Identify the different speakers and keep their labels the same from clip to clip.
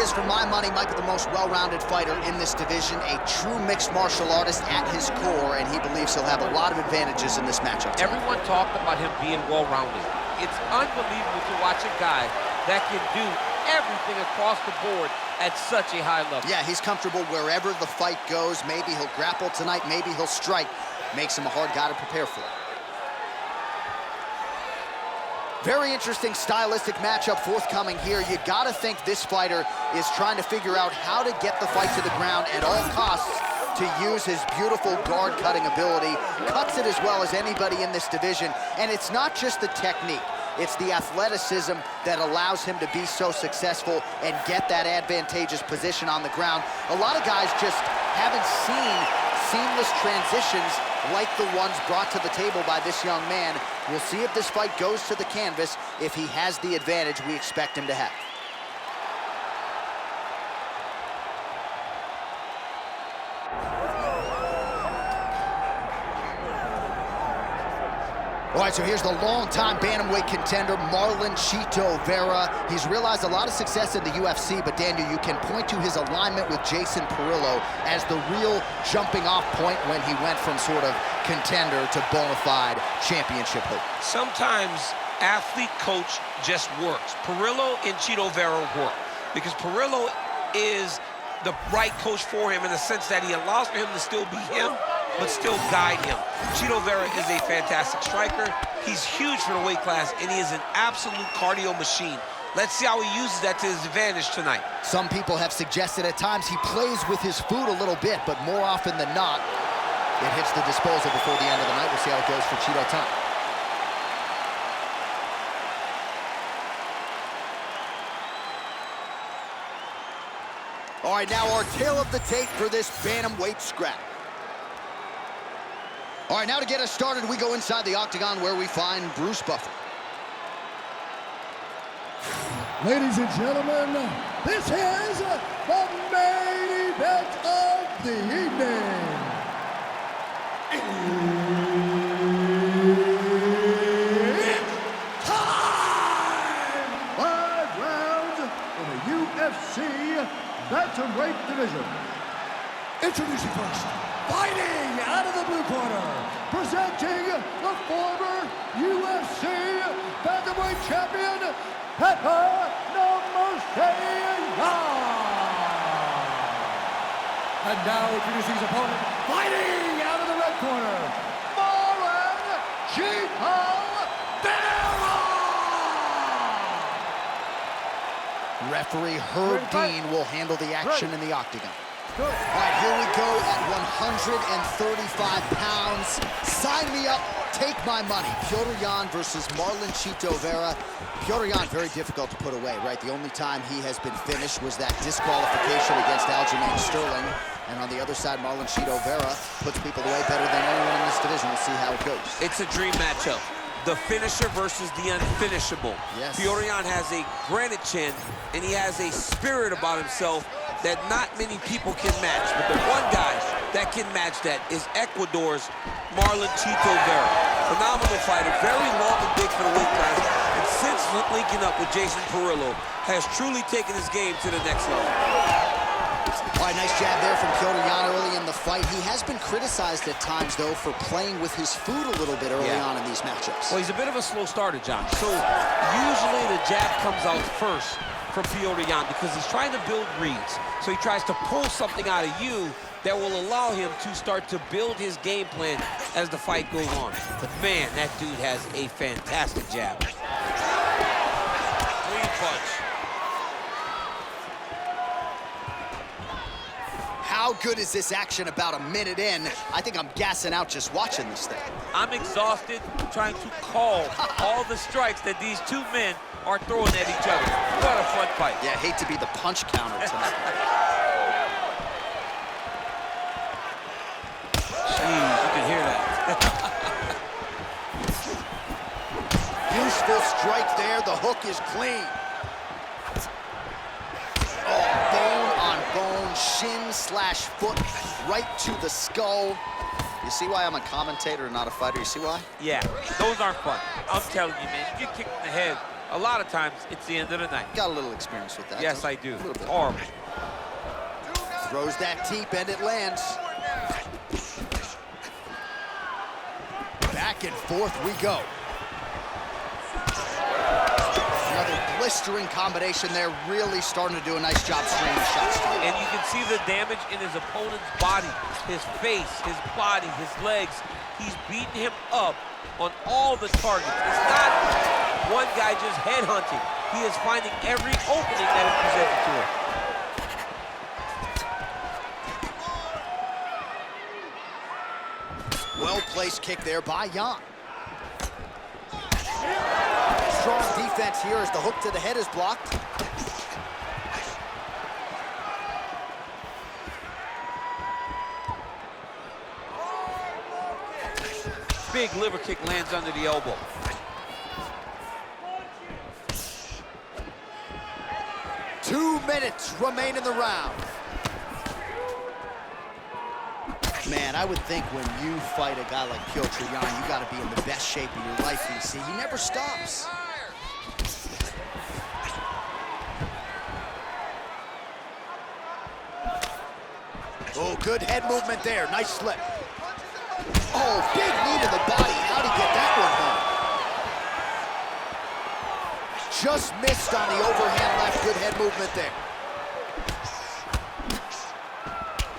Speaker 1: is, for my money, Michael, the most well-rounded fighter in this division, a true mixed martial artist at his core, and he believes he'll have a lot of advantages in this matchup tonight.
Speaker 2: Everyone talked about him being well-rounded. It's unbelievable to watch a guy that can do everything across the board at such a high level. Yeah, he's comfortable wherever the fight goes. Maybe he'll grapple tonight, maybe he'll strike. Makes him a hard guy to prepare for. Very interesting stylistic matchup forthcoming here. You gotta think this fighter is trying to figure out how to get the fight to the ground at all costs to use his beautiful guard-cutting ability. Cuts it as well as anybody in this division. And it's not just the technique, it's the athleticism that allows him to be so successful and get that advantageous position on the ground. A lot of guys just haven't seen seamless transitions like the ones brought to the table by this young man. We'll see if this fight goes to the canvas, if he has the advantage we expect him to have. All right, so here's the longtime bantamweight contender, Marlon Chito Vera. He's realized a lot of success in the UFC, but Daniel, you can point to his alignment with Jason Perillo as the real jumping-off point when he went from sort of contender to bona fide championship hope. Sometimes athlete-coach just works. Perillo and Chito Vera work because Perillo is the right coach for him in the sense that he allows for him to still be him, but still guide him. Chito Vera is a fantastic striker. He's huge for the weight class, and he is an absolute cardio machine. Let's see how he uses that to his advantage tonight.
Speaker 1: Some people have suggested at times he plays with his food a little bit, but more often than not, it hits the disposal before the end of the night. We'll see how it goes for Chito tonight. All right, now our tale of the tape for this bantamweight scrap. All right, now to get us started, we go inside the octagon where we find Bruce Buffer.
Speaker 3: Ladies and gentlemen, this is the main event of the evening. It's time! 5 rounds in the UFC bantamweight division. Introducing first, fighting out of the blue corner, presenting the former UFC bantamweight champion, Petr. And now introducing his opponent, fighting out of the red corner, Marlon Chito Vera.
Speaker 1: Referee Herb Dean will handle the action in the octagon. All right, here we go at 135 pounds. Sign me up, take my money. Petr versus Marlon Chito Vera. Petr very difficult to put away, right? The only time he has been finished was that disqualification against Aljamain Sterling. And on the other side, Marlon Chito Vera puts people away better than anyone in this division. We'll see how it goes.
Speaker 2: It's a dream matchup. The finisher versus the unfinishable.
Speaker 1: Yes.
Speaker 2: Petr has a granite chin, and he has a spirit about himself that not many people can match. But the one guy that can match that is Ecuador's Marlon Chito Vera. Phenomenal fighter, very long and big for the weight class, and since linking up with Jason Perillo, has truly taken his game to the next level.
Speaker 1: All right, nice jab there from Petr early in the fight. He has been criticized at times, though, for playing with his food a little bit early on in these matchups.
Speaker 2: Well, he's a bit of a slow starter, John. So usually the jab comes out first from Petr because he's trying to build reads. So he tries to pull something out of you that will allow him to start to build his game plan as the fight goes on. But man, that dude has a fantastic jab. Clean punch.
Speaker 1: How good is this action about a minute in? I think I'm gassing out just watching this thing.
Speaker 2: I'm exhausted trying to call all the strikes that these two men are throwing at each other. What a fun fight.
Speaker 1: Yeah, I hate to be the punch counter tonight.
Speaker 2: Jeez, you can hear that.
Speaker 1: Useful strike there. The hook is clean. Oh, bone on bone, shin/foot, right to the skull. You see why I'm a commentator and not a fighter? You see why?
Speaker 2: Yeah, those aren't fun. I'm telling you, man, you get kicked in the head
Speaker 4: A lot of times, it's the end of the night.
Speaker 2: Got a little experience with that.
Speaker 4: Yes, I do.
Speaker 2: A little bit.
Speaker 4: Horrible.
Speaker 2: Throws that deep and it lands. Back and forth we go. Another blistering combination there, really starting to do a nice job stringing shots.
Speaker 4: And you can see the damage in his opponent's body, his face, his body, his legs. He's beating him up on all the targets. It's not one guy just headhunting. He is finding every opening that is presented to him.
Speaker 2: Well-placed kick there by Jan. Strong defense here as the hook to the head is blocked.
Speaker 4: Big liver kick lands under the elbow.
Speaker 2: Two minutes remain in the round. Man, I would think when you fight a guy like Petr, you got to be in the best shape of your life, DC. He never stops. Oh, good head movement there. Nice slip. Oh, big knee to the body. How'd he get that one home? Just missed on the overhand left. Good head movement there.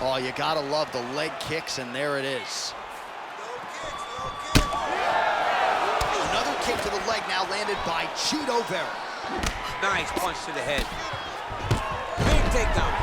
Speaker 2: Oh, you gotta love the leg kicks, and there it is. Another kick to the leg now landed by Chito Vera.
Speaker 4: Nice punch to the head. Big takedown.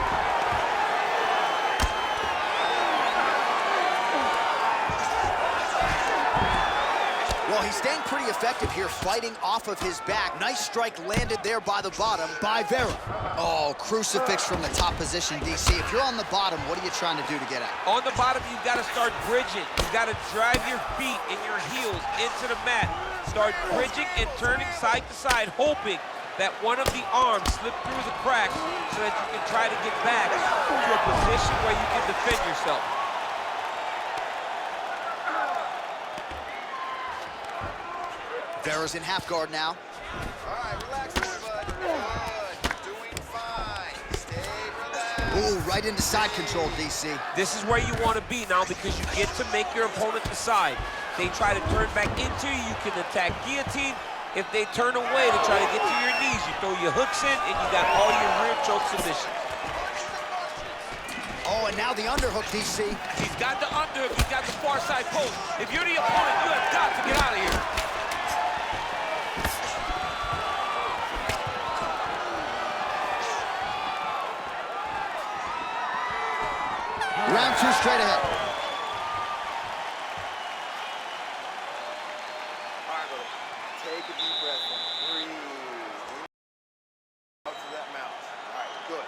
Speaker 2: Well, he's staying pretty effective here, fighting off of his back. Nice strike landed there by the bottom by Vera. Oh, crucifix from the top position, DC. If you're on the bottom, what are you trying to do to get out?
Speaker 4: On the bottom, you've got to start bridging. You've got to drive your feet and your heels into the mat. Start bridging and turning side to side, hoping that one of the arms slip through the cracks so that you can try to get back to a position where you can defend yourself.
Speaker 2: Vera's in half guard now.
Speaker 5: All right, relax, everybody. Good. Doing fine. Stay relaxed.
Speaker 2: Ooh, right into side control, DC.
Speaker 4: This is where you want to be now because you get to make your opponent decide. They try to turn back into you, you can attack guillotine. If they turn away to try to get to your knees, you throw your hooks in and you got all your rear choke submissions.
Speaker 2: Oh, and now the underhook, DC.
Speaker 4: He's got the underhook, he's got the far side post. If you're the opponent, you have got to get out of here.
Speaker 2: Round two straight ahead.
Speaker 5: All right, brother. Take a deep breath. Breathe. Out to that mouth. All right, good.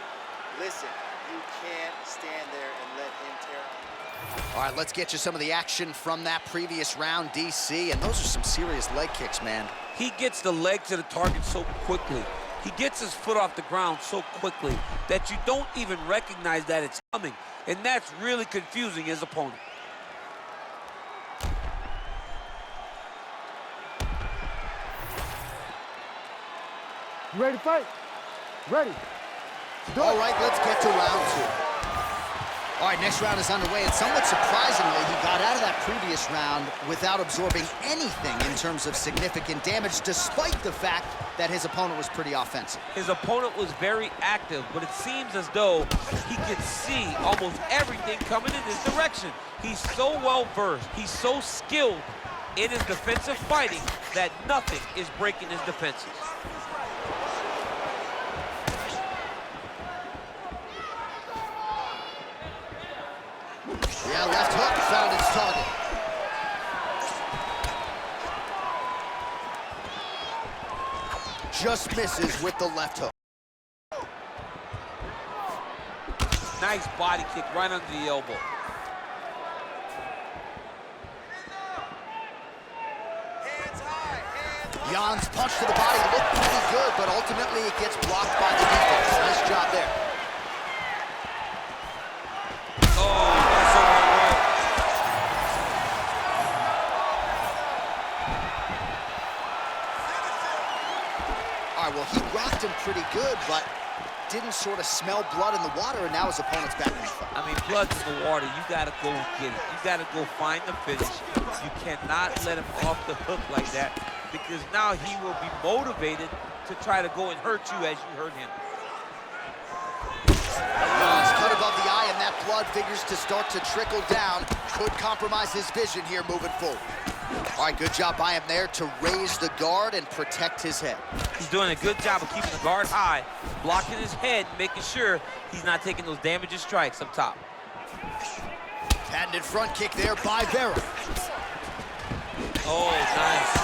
Speaker 5: Listen, you can't stand there and let him tear up.
Speaker 2: All right, let's get you some of the action from that previous round, DC. And those are some serious leg kicks, man.
Speaker 4: He gets the leg to the target so quickly. He gets his foot off the ground so quickly that you don't even recognize that it's coming. And that's really confusing his opponent.
Speaker 3: You ready to fight? Ready.
Speaker 2: All right, let's get to round two. All right, next round is underway, and somewhat surprisingly, he got out of that previous round without absorbing anything in terms of significant damage, despite the fact that his opponent was pretty offensive.
Speaker 4: His opponent was very active, but it seems as though he could see almost everything coming in his direction. He's so well-versed, he's so skilled in his defensive fighting that nothing is breaking his defenses.
Speaker 2: Yeah, left hook found its target. Just misses with the left hook.
Speaker 4: Nice body kick right under the elbow.
Speaker 5: Hands high, hands high.
Speaker 2: Jan's punch to the body looked pretty good, but ultimately it gets blocked by the defense. Nice job there.
Speaker 4: Oh, that's so right.
Speaker 2: good, but didn't sort of smell blood in the water, and now his opponent's back in the fight.
Speaker 4: I mean, blood's in the water. You got to go get it. You got to go find the finish. You cannot let him off the hook like that, because now he will be motivated to try to go and hurt you as you hurt him.
Speaker 2: He's cut above the eye, and that blood figures to start to trickle down. Could compromise his vision here moving forward. All right, good job by him there to raise the guard and protect his head.
Speaker 4: He's doing a good job of keeping the guard high, blocking his head, making sure he's not taking those damaging strikes up top.
Speaker 2: Patented front kick there by Vera.
Speaker 4: Oh, nice.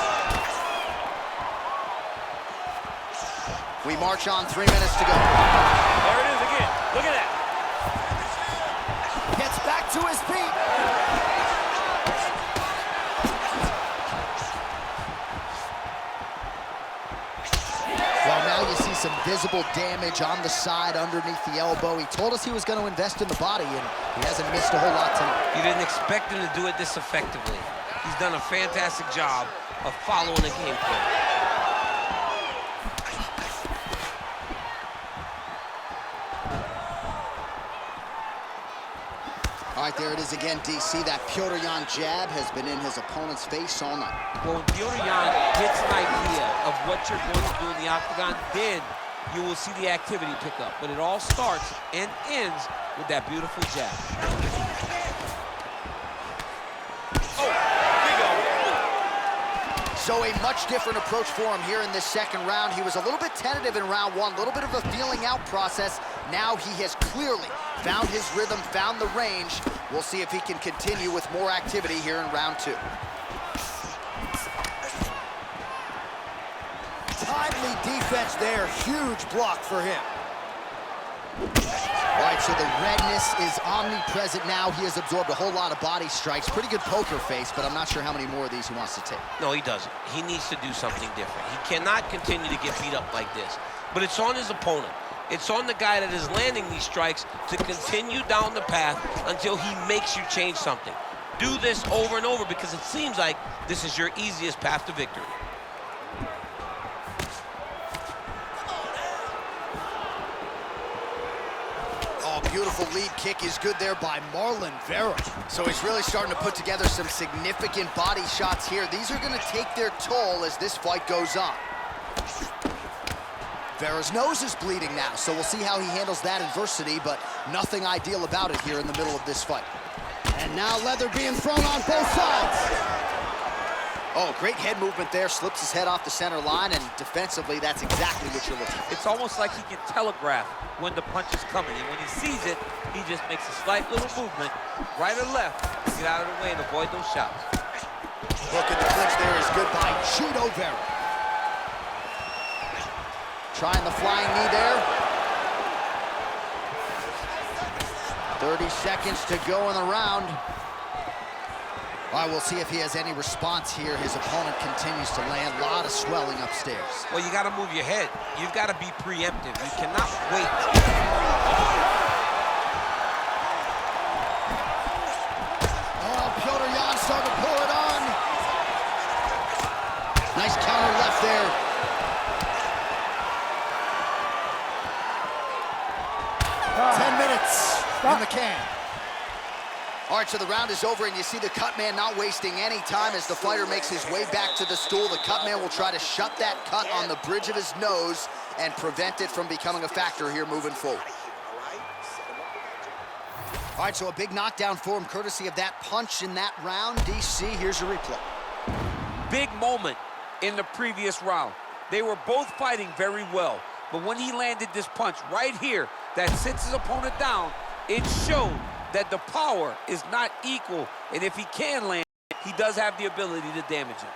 Speaker 2: We march on, 3 minutes to go.
Speaker 4: There it is again. Look at that.
Speaker 2: Gets back to his feet. Well, now you see some visible damage on the side underneath the elbow. He told us he was going to invest in the body, and he hasn't missed a whole lot tonight.
Speaker 4: You didn't expect him to do it this effectively. He's done a fantastic job of following the game plan.
Speaker 2: All right, there it is again, DC. That Petr jab has been in his opponent's face all night.
Speaker 4: Well, when Petr gets an idea of what you're going to do in the octagon, then you will see the activity pick up. But it all starts and ends with that beautiful jab.
Speaker 2: So a much different approach for him here in this second round. He was a little bit tentative in round one, a little bit of a feeling out process. Now he has clearly found his rhythm, found the range. We'll see if he can continue with more activity here in round two. Timely defense there, huge block for him. All right, so the redness is omnipresent now. He has absorbed a whole lot of body strikes. Pretty good poker face, but I'm not sure how many more of these he wants to take.
Speaker 4: No, he doesn't. He needs to do something different. He cannot continue to get beat up like this. But it's on his opponent. It's on the guy that is landing these strikes to continue down the path until he makes you change something. Do this over and over, because it seems like this is your easiest path to victory.
Speaker 2: Beautiful lead kick is good there by Marlon Vera. So he's really starting to put together some significant body shots here. These are going to take their toll as this fight goes on. Vera's nose is bleeding now, so we'll see how he handles that adversity, but nothing ideal about it here in the middle of this fight. And now leather being thrown on both sides. Oh, great head movement there, slips his head off the center line, and defensively, that's exactly what you're looking for.
Speaker 4: It's almost like he can telegraph when the punch is coming, and when he sees it, he just makes a slight little movement, right or left, to get out of the way and avoid those shots.
Speaker 2: Hook in the clinch there is good by Chito Vera. Trying the flying knee there. 30 seconds to go in the round. All right, we'll see if he has any response here. His opponent continues to land. A lot of swelling upstairs.
Speaker 4: Well, you got to move your head. You've got to be preemptive. You cannot wait.
Speaker 2: Oh, Petr starting to pull it on. Nice counter left there.
Speaker 3: Stop.
Speaker 2: 10 minutes
Speaker 3: Stop.
Speaker 2: in the can. All right, so the round is over, and you see the cut man not wasting any time as the fighter makes his way back to the stool. The cut man will try to shut that cut on the bridge of his nose and prevent it from becoming a factor here moving forward. All right, so a big knockdown for him, courtesy of that punch in that round. DC, here's your replay.
Speaker 4: Big moment in the previous round. They were both fighting very well, but when he landed this punch right here that sits his opponent down, it showed that the power is not equal, and if he can land, he does have the ability to damage him.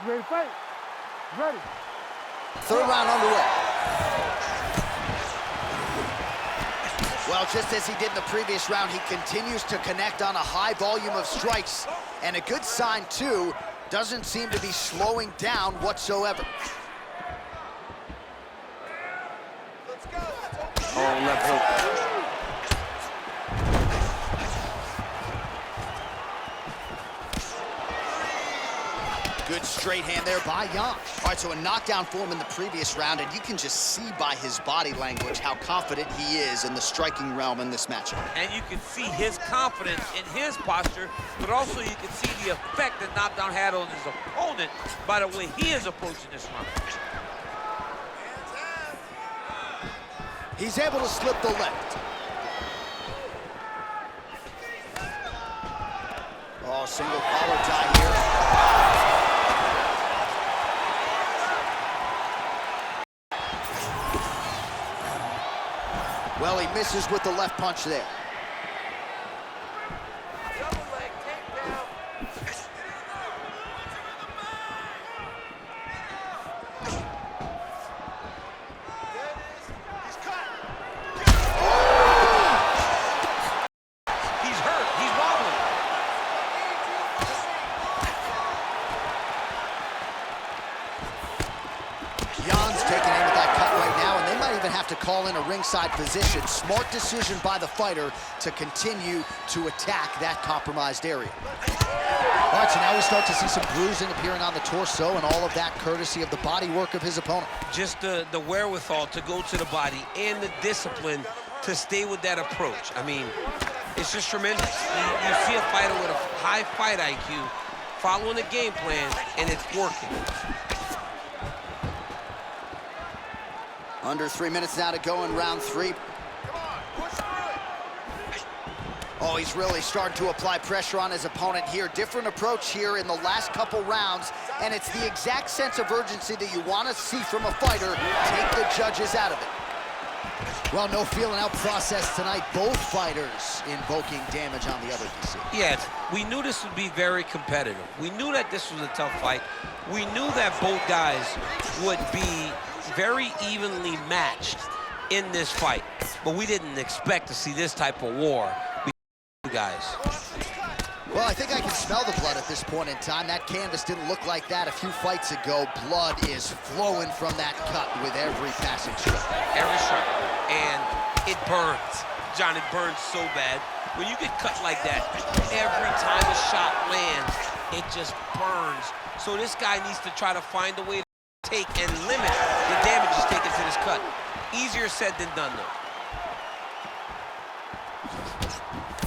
Speaker 3: You ready to fight? Ready.
Speaker 2: Third round underway. Well, just as he did in the previous round, he continues to connect on a high volume of strikes, and a good sign, too, doesn't seem to be slowing down whatsoever.
Speaker 5: Let's go.
Speaker 4: Oh, left hook.
Speaker 2: Good straight hand there by Jan. All right, so a knockdown for him in the previous round, and you can just see by his body language how confident he is in the striking realm in this matchup.
Speaker 4: And you can see his confidence in his posture, but also you can see the effect that knockdown had on his opponent by the way he is approaching this round.
Speaker 2: He's able to slip the left. Oh, single collar tie here. Well, he misses with the left punch there. To call in a ringside position. Smart decision by the fighter to continue to attack that compromised area. All right, so now we start to see some bruising appearing on the torso, and all of that courtesy of the body work of his opponent.
Speaker 4: Just the wherewithal to go to the body and the discipline to stay with that approach. I mean, it's just tremendous. You see a fighter with a high fight IQ following a game plan, and it's working.
Speaker 2: Under 3 minutes now to go in round 3. Oh, he's really starting to apply pressure on his opponent here. Different approach here in the last couple rounds, and it's the exact sense of urgency that you want to see from a fighter. Take the judges out of it. Well, no feeling out process tonight. Both fighters invoking damage on the other DC.
Speaker 4: Yes, we knew this would be very competitive. We knew that this was a tough fight. We knew that both guys would be very evenly matched in this fight, but we didn't expect to see this type of war between you guys.
Speaker 2: Well, I think I can smell the blood at this point in time. That canvas didn't look like that a few fights ago. Blood is flowing from that cut with every passing strike.
Speaker 4: Every strike, and it burns. John, it burns so bad. When you get cut like that, every time a shot lands, it just burns. So this guy needs to try to find a way to take and limit the damage he's taken to this cut. Easier said than done, though.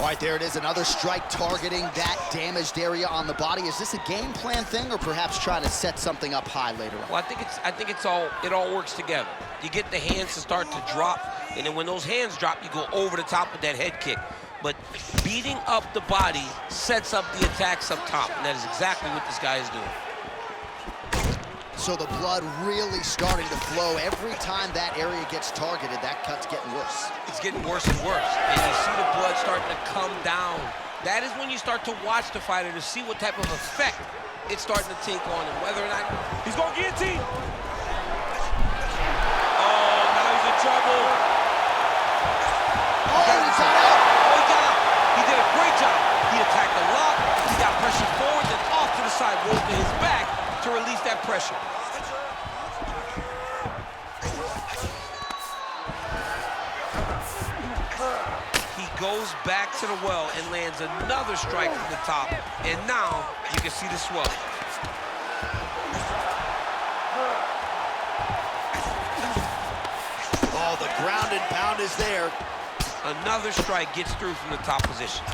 Speaker 2: All right, there it is, another strike targeting that damaged area on the body. Is this a game plan thing, or perhaps trying to set something up high later on?
Speaker 4: Well, I think it all works together. You get the hands to start to drop, and then when those hands drop, you go over the top with that head kick. But beating up the body sets up the attacks up top, and that is exactly what this guy is doing.
Speaker 2: So the blood really starting to flow. Every time that area gets targeted, that cut's getting worse.
Speaker 4: It's getting worse and worse. And you see the blood starting to come down. That is when you start to watch the fighter to see what type of effect it's starting to take on him. Whether or not he's going guillotine. Oh, now he's in trouble.
Speaker 2: Oh, he got out.
Speaker 4: Oh, he got out. He did a great job. He attacked a lot. He got pressure forward and off to the side, rolled to his back to release that pressure. He goes back to the well and lands another strike from the top, and now you can see the swelling.
Speaker 2: Oh, the ground and pound is there.
Speaker 4: Another strike gets through from the top position.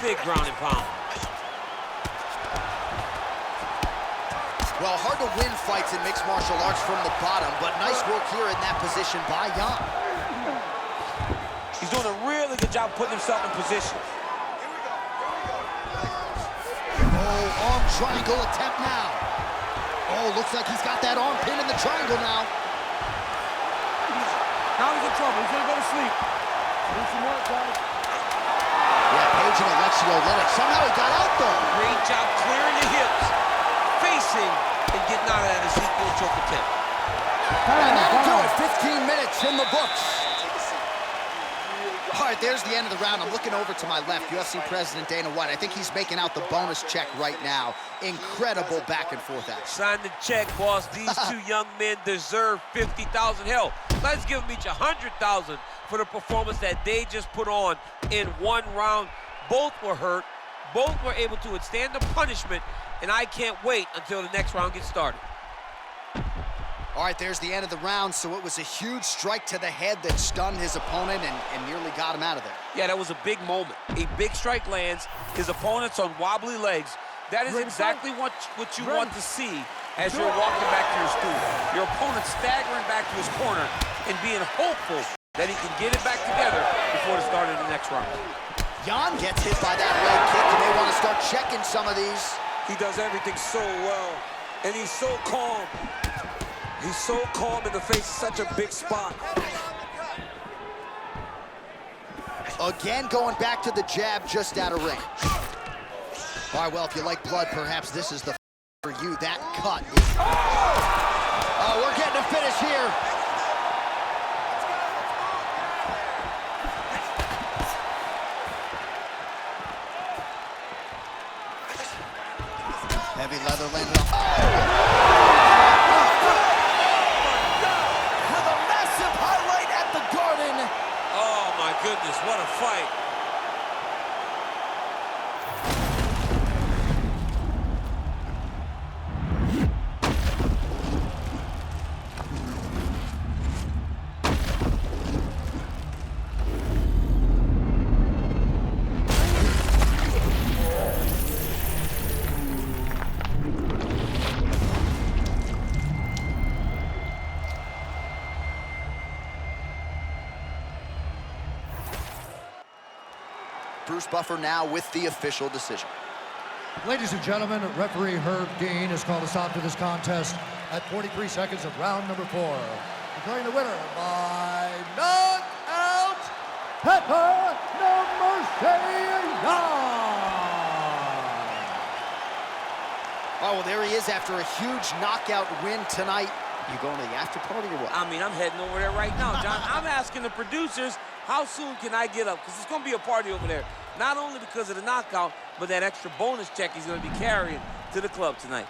Speaker 4: Big ground and pound.
Speaker 2: Well, hard to win fights in mixed martial arts from the bottom, but nice work here in that position by Jan.
Speaker 4: He's doing a really good job putting himself in position.
Speaker 2: Oh, arm triangle attempt now. Oh, looks like he's got that arm pin in the triangle now.
Speaker 3: Now he's in trouble. He's gonna go to sleep. Need some work, guys.
Speaker 2: Yeah, Page and Alexio let it. Somehow he got out, though.
Speaker 4: Great job clearing the hips, facing, and getting out of that Ezekiel choke attempt.
Speaker 2: And that'll do it. 15 minutes in the books. All right, there's the end of the round. I'm looking over to my left, UFC President Dana White. I think he's making out the bonus check right now. Incredible back and forth action.
Speaker 4: Sign the check, boss. These two young men deserve 50,000. Hell, let's give them each 100,000 for the performance that they just put on in one round. Both were hurt. Both were able to withstand the punishment and I can't wait until the next round gets started.
Speaker 2: All right, there's the end of the round, so it was a huge strike to the head that stunned his opponent and nearly got him out of there.
Speaker 4: Yeah, that was a big moment. A big strike lands, his opponent's on wobbly legs. That is exactly what you want to see as you're walking back to your stool. Your opponent's staggering back to his corner and being hopeful that he can get it back together before the start of the next round.
Speaker 2: Jan gets hit by that leg kick, and they want to start checking some of these.
Speaker 6: He does everything so well, and he's so calm. He's so calm in the face of such a big spot.
Speaker 2: Again, going back to the jab just out of range. All right, well, if you like blood, perhaps this is the for you. That cut is... Oh, we're getting a finish here. Heavy leather landed on. With a massive highlight at the Garden.
Speaker 4: Oh, my goodness, what a fight.
Speaker 2: Bruce Buffer now with the official decision.
Speaker 3: Ladies and gentlemen, referee Herb Dean has called a stop to this contest at 43 seconds of round number 4. Declaring the winner by knockout, Petr
Speaker 2: Oh, well, there he is after a huge knockout win tonight. You going to the after party or what?
Speaker 4: I mean, I'm heading over there right now, John. I'm asking the producers, how soon can I get up? Because it's going to be a party over there. Not only because of the knockout, but that extra bonus check he's going to be carrying to the club tonight.